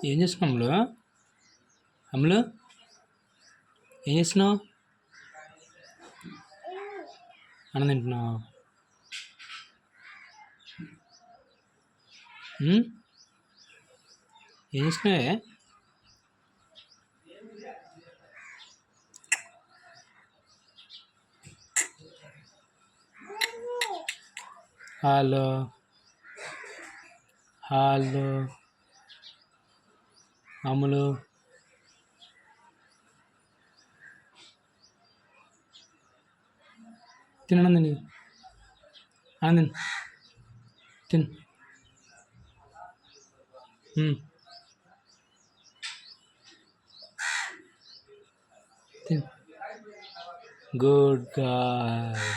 ఏం చేస్తున్నావు అమ్ములు? అమ్ములు ఏం చేస్తున్నావు? అన్నం తింటున్నావు? ఏం చేస్తున్నావే? హలో హలో అమ్ములు తినడం తిని అన్నం తిను తిను. Good guy.